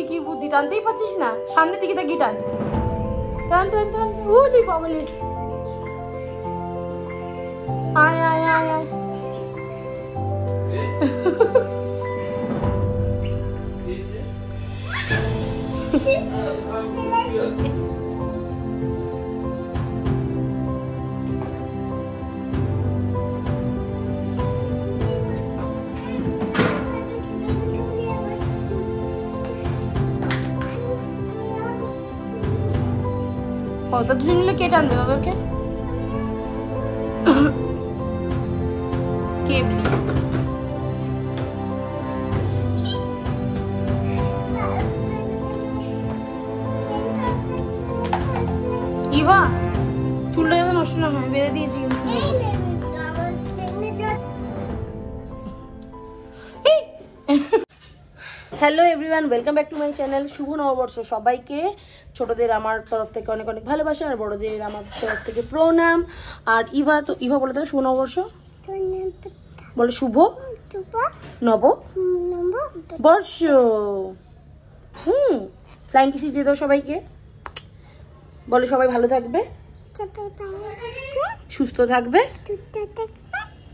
কি বুদ্ধি, টানতেই পারছিস না, সামনের দিকে তাকিয়ে টান টান টান টান। ওলি বাবলি, আয় আয় আয় আয়। তা দুজন মিলে কে টানবে বাবাকে? কেবলি ইভা, চুলটা যাতে নষ্ট না হয়, বেঁধে দিয়েছি কিন্তু hello everyone, welcome back to my channel. শুভ নববর্ষ সবাইকে। ছোটদের আমার তরফ থেকে অনেক অনেক ভালোবাসা, আর বড়দের আমার তরফ থেকে প্রণাম। আর ইভা, তো ইভা বলে দাও শুভ নববর্ষ বলে। শুভ নববর্ষ। ফ্লাইং কিস দিয়ে দাও সবাইকে। বলে সবাই ভালো থাকবে, সুস্থ থাকবে,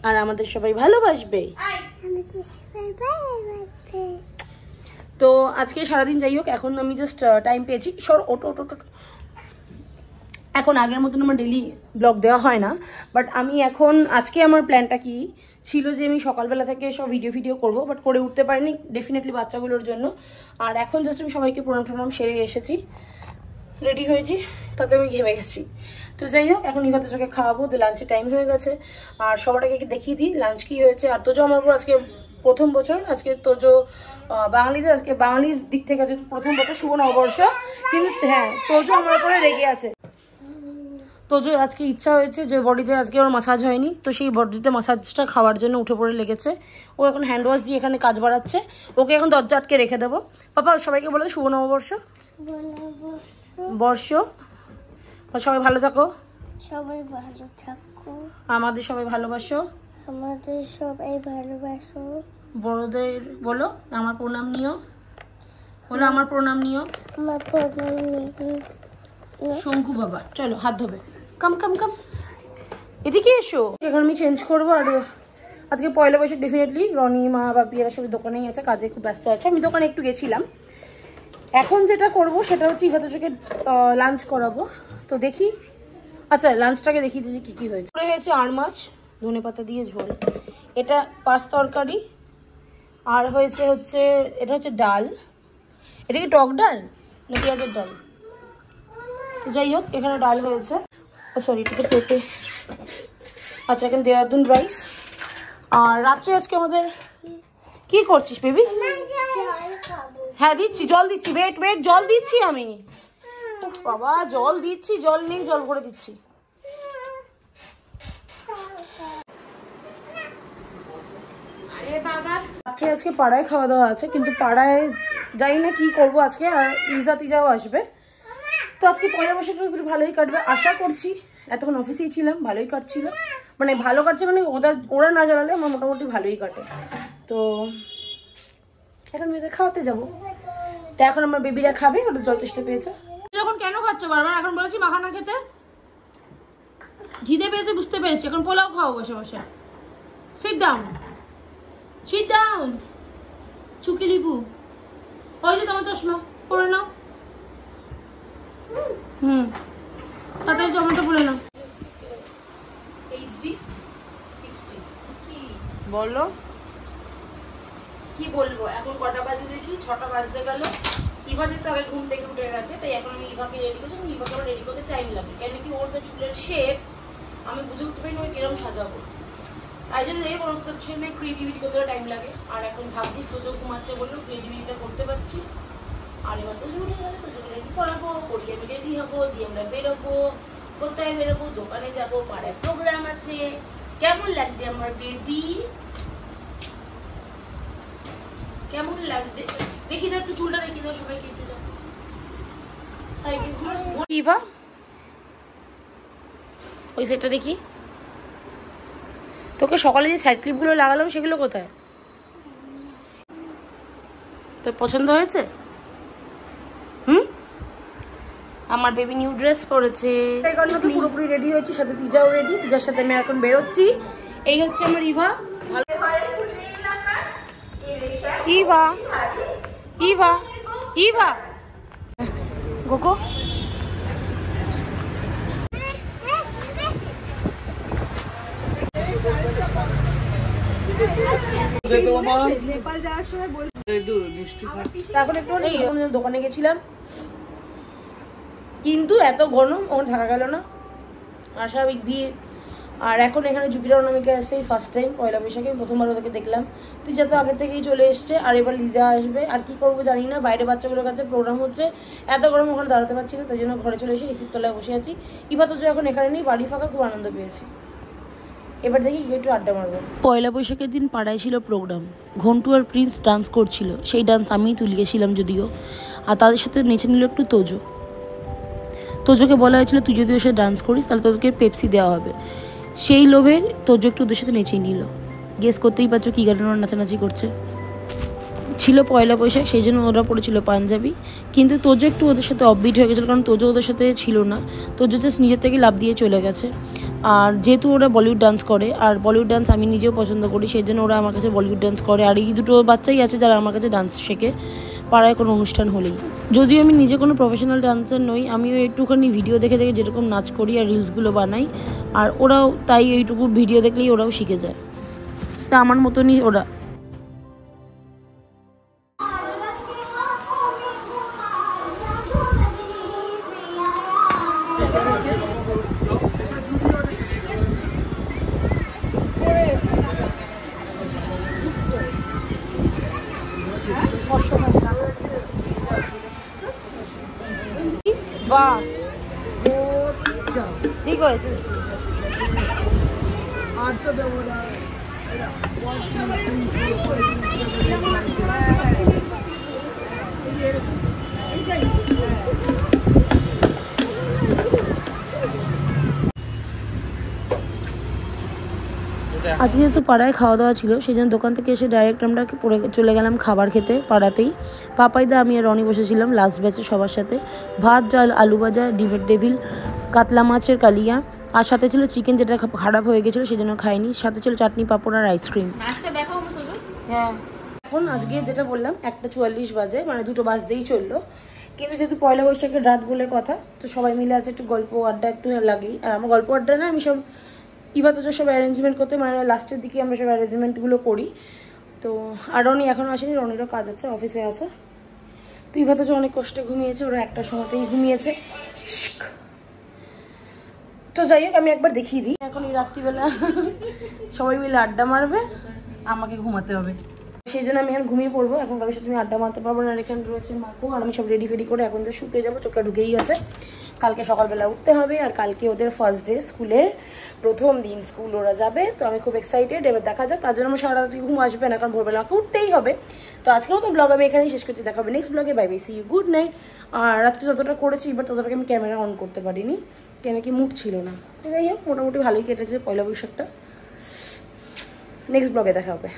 আর আমাদের সবাই ভালোবাসবে। তো আজকে সারাদিন যাই হোক, এখন আমি জাস্ট টাইম পেয়েছি। এখন আগের মতন আমার ডেলি ব্লগ দেওয়া হয় না, বাট আমি এখন আজকে আমার প্ল্যানটা কি ছিল যে আমি সকালবেলা থেকে সব ভিডিও করব, বাট করে উঠতে পারিনি ডেফিনেটলি বাচ্চাগুলোর জন্য। আর এখন জাস্ট আমি সবাইকে প্রণাম সেরে এসেছি, রেডি হয়েছি, তাতে আমি ঘেমে গেছি। তো যাই হোক, এখন ইভাতে চোখে খাওয়াবো, তো লাঞ্চের টাইম হয়ে গেছে। আর সবার আগে দেখিয়ে দিই লাঞ্চ কি হয়েছে। আর তোজো আমার উপর আজকে প্রথম বছর, আজকে তোজো বাঙালিদের, আজকে বাঙালির দিক থেকে আছে প্রথম বছর, শুভ নববর্ষ। কিন্তু হ্যাঁ, তোজো আমার উপরে রেগে আছে। তোজোর আজকে ইচ্ছা হয়েছে যে বডিতে আজকে ওর মাসাজ হয়নি, তো সেই বডিতে মাসাজটা খাওয়ার জন্য উঠে পড়ে লেগেছে। ও এখন হ্যান্ড ওয়াশ দিয়ে এখানে কাজ বাড়াচ্ছে। ওকে এখন দরজা আটকে রেখে দেবো। পাপা সবাইকে বলে শুভ নববর্ষ বর্ষ। সবাই ভালো থাকো, সবাই ভালো থাকো, আমাদের সবাই ভালোবাসো, আমাদের সবাই ভালোবাসো। বড়দের বলো আমার প্রণাম নিও, বলো আমার প্রণাম নিও। আমার প্রণাম নিও। শঙ্কু বাবা, চলো হাত ধোবে। কাম কাম কাম, এদিকে এসো। এখন আমি চেঞ্জ করবো। আর আজকে পয়লা বৈশাখ, ডেফিনেটলি রনি, মা, বাপি এরা সবাই দোকানেই আছে, কাজে খুব ব্যস্ত আছে। আমি দোকানে একটু গেছিলাম। এখন যেটা করব সেটা হচ্ছে ইভাতোকে লাঞ্চ করাবো। তো দেখি, আচ্ছা লাঞ্চটাকে দেখিয়ে দিয়েছি কী কী হয়েছে। হয়েছে আর মাছ ধনেপাতা দিয়ে ঝোল, এটা পাঁচ তরকারি, আর হয়েছে এটা হচ্ছে ডাল। এটা কি টক ডাল না পেঁয়াজের ডাল? যাই হোক, এখানে ডাল হয়েছে, সরি এটা পেঁপে। আচ্ছা, এখানে দেরাদুন রাইস। আর রাত্রে আজকে আমাদের কি করছিস বেবি? হ্যাঁ দিচ্ছি, জল দিচ্ছি, ওয়েট জল দিচ্ছি আমি। বাবা জল দিচ্ছি, জল নেই, জল ভরে দিচ্ছি। রাত্রে আজকে পাড়ায় খাওয়া দাওয়া আছে, কিন্তু পাড়ায় যাই না কি করব আজকে। আর ইজা তিজাও আসবে, তো আজকে পয়লা বৈশাখটা একটু ভালোই কাটবে আশা করছি। এতক্ষণ অফিসেই ছিলাম, ভালোই কাটছিল, মানে ভালো কাটছে, মানে ওরা না জ্বালালে আমার মোটামুটি ভালোই কাটে। তো এখন মেয়েদের খাওয়াতে যাবো। তো এখন আমার বেবিরা খাবে, ওটা জল চেষ্টা পেয়েছে। যখন কেন খাচ্ছ বারবার? এখন বলেছি মাখানা খেতে, খিদে পেয়েছে বুঝতে পেরেছি। এখন পোলাও খাও বসে বসে। Sit down, sit down. চুকি লিবু, ওই যে তোমার চশমা পরে নাও। তাতে জমাটা পরে নাও। বলো কি বলবো? এখন কটা বাজে দেখি, 6টা বাজতে গেল। ইভা যেহেতু আগে ঘুম থেকে উঠে গেছে, তাই এখন আমি ইভাকে রেডি করছি। ইভাকে আবার রেডি করতে টাইম লাগে, কেন কি ওর যে চুলের শেপ আমি বুঝে উঠতে পারি না ওই কিরম সাজাবো। তাই জন্য এই ওর ছেলে ক্রিয়েটিভিটি করতে টাইম লাগে। আর এখন ভাবছিস তোজো ঘুমাচ্ছে বললো ক্রিয়েটিভিটিটা করতে পারছি। আর এবার তোজো উঠে গেলে তোজোকে রেডি করাবো, করিয়ে আমি রেডি হবো, দিয়ে আমরা বেরোবো। কোথায় বেরোবো? দোকানে যাবো, পাড়ায় প্রোগ্রাম আছে। কেমন লাগছে আমার বেবি? কেমন লাগছে দেখি দাও, একটু চুলটা দেখিয়ে দাও সবাইকে একটু। ইভা ওই সেটটা দেখি। তোকে সকালে যে সাইড ক্লিপগুলো লাগালাম সেগুলো কোথায়? তোর পছন্দ হয়েছে? আমার বেবি নিউ ড্রেস পরেছে, এই কারণে তো পুরোপুরি রেডি হয়েছি, সাথে তিজাও রেডি। তিজার সাথে আমি এখন বেরোচ্ছি। এই হচ্ছে আমার ইভা। ইভা ইভা ইভা গোগো এখন একটু দোকানে গেছিলাম, কিন্তু এত গরম ওখানে থাকা গেল না, আর স্বাভাবিক ভিড়। আর এখন এখানে জুপিটার অনামিকা আসে ফার্স্ট টাইম পয়লা বৈশাখে, প্রথমবার ওদেরকে দেখলাম। তিজা তো আগে থেকেই চলে এসছে, আর এবার লিজা আসবে। আর কি করবো জানি না, বাইরে বাচ্চাগুলোর কাছে প্রোগ্রাম হচ্ছে, এত গরম ওখানে দাঁড়াতে পারছি না, তাই জন্য ঘরে চলে এসে এসির তলায় বসে আছি। ইভা তো এখন এখানে নেই, বাড়ি ফাঁকা, খুব আনন্দ পেয়েছি। এবার দেখি একটু আড্ডা মারবো। পয়লা বৈশাখের দিন পাড়ায় ছিল প্রোগ্রাম, ঘন্টু আর প্রিন্স ডান্স করছিল, সেই ডান্স আমিই তুলিয়েছিলাম যদিও। আর তাদের সাথে নেচে নিল একটু তোজো। তোজোকে বলা হয়েছিল তুই যদি ওর সাথে ডান্স করিস তাহলে তোদেরকে পেপসি দেওয়া হবে। সেই লোভে তোজো একটু ওদের সাথে নেচেই নিল। গেস করতেই পারছো কী গার্ডেন ওরা নাচানাচি করছে। ছিল পয়লা বৈশাখ, সেই জন্য ওরা পড়েছিল পাঞ্জাবি, কিন্তু তোজো একটু ওদের সাথে অফবিট হয়ে গেছিলো, কারণ তোজো ওদের সাথে ছিল না। তোজো জাস্ট নিজের থেকে লাফ দিয়ে চলে গেছে। আর যেহেতু ওরা বলিউড ডান্স করে, আর বলিউড ডান্স আমি নিজেও পছন্দ করি, সেই জন্য ওরা আমার কাছে বলিউড ডান্স করে। আর এই দুটো বাচ্চাই আছে যারা আমার কাছে ডান্স শেখে পাড়ায় কোনো অনুষ্ঠান হলেই। যদিও আমি নিজে কোনো প্রফেশনাল ডান্সার নই, আমিও একটুখানি ভিডিও দেখে দেখে যেরকম নাচ করি আর রিলসগুলো বানাই, আর ওরাও তাই এইটুকু ভিডিও দেখলেই ওরাও শিখে যায়। তা আমার মতনই ওরা। বাহ, ঠিক হয়েছে। আর তো দেবো না। আজকে যেহেতু পাড়ায় খাওয়া দাওয়া ছিল, সেই জন্য দোকান থেকে এসে ডাইরেক্ট আমরা চলে গেলাম খাবার খেতে পাড়াতেই। পাপাইদা, আমি আর রনি বসেছিলাম লাস্ট ব্যাচে সবার সাথে। ভাত, ডাল, আলু ভাজা, ডিমের ডেভিল, কাতলা মাছের কালিয়া, আর সাথে ছিল চিকেন যেটা খারাপ হয়ে গেছিলো সেই জন্য খাইনি। সাথে ছিল চাটনি, পাঁপড় আর আইসক্রিম। হ্যাঁ, এখন আজকে যেটা বললাম 1:44 বাজে, মানে 2 বাজতেই চললো। কিন্তু যেহেতু পয়লা বৈশাখের রাত বলে কথা, তো সবাই মিলে আছে, একটু গল্প আড্ডা একটু লাগেই। আর আমার গল্প আড্ডা না, আমি সব ইভা তো সব অ্যারেঞ্জমেন্ট করতে, মানে লাস্টের দিকে আমরা সব অ্যারেঞ্জমেন্টগুলো করি। তো আর রনি এখনও আসেনি, রনিরও কাজ আছে, অফিসে আছে। তো ইভা তো অনেক কষ্টে ঘুমিয়েছে, ওরা 1টার সময়তেই ঘুমিয়েছে। তো যাই হোক, আমি একবার দেখিয়ে দিই। এখন এই রাত্রিবেলা সবাই মিলে আড্ডা মারবে, আমাকে ঘুমাতে হবে, সেই জন্য আমি এখন ঘুমিয়ে পড়বো। এখন কারোর সাথে তুমি আড্ডা মারতে পারবো না। এখানে রয়েছে মাকু, আর আমি সব রেডি ফেডি করে এখন তো শুতে যাবো, চোখটা ঢুকেই আছে। কালকে সকালবেলা উঠতে হবে, আর কালকে ওদের ফার্স্ট ডে, স্কুলের প্রথম দিন স্কুল ওরা যাবে। তো আমি খুব এক্সাইটেড, এবার দেখা যাক। তার জন্য আমার সারা রাত ঘুম আসবে না, কারণ ভোরবেলা আমাকে উঠতেই হবে। তো আজকের মতো ব্লগ আমি এখানেই শেষ করছি, দেখা হবে নেক্সট ব্লগে। Bye bye, see you, good night. আর রাত্রে যতটা করেছি এবার ততটাকে আমি ক্যামেরা অন করতে পারিনি, কেন কি মুড ছিল না। তো যাই হোক, মোটামুটি ভালোই কেটেছে পয়লা বৈশাখটা। নেক্সট ব্লগে দেখা হবে।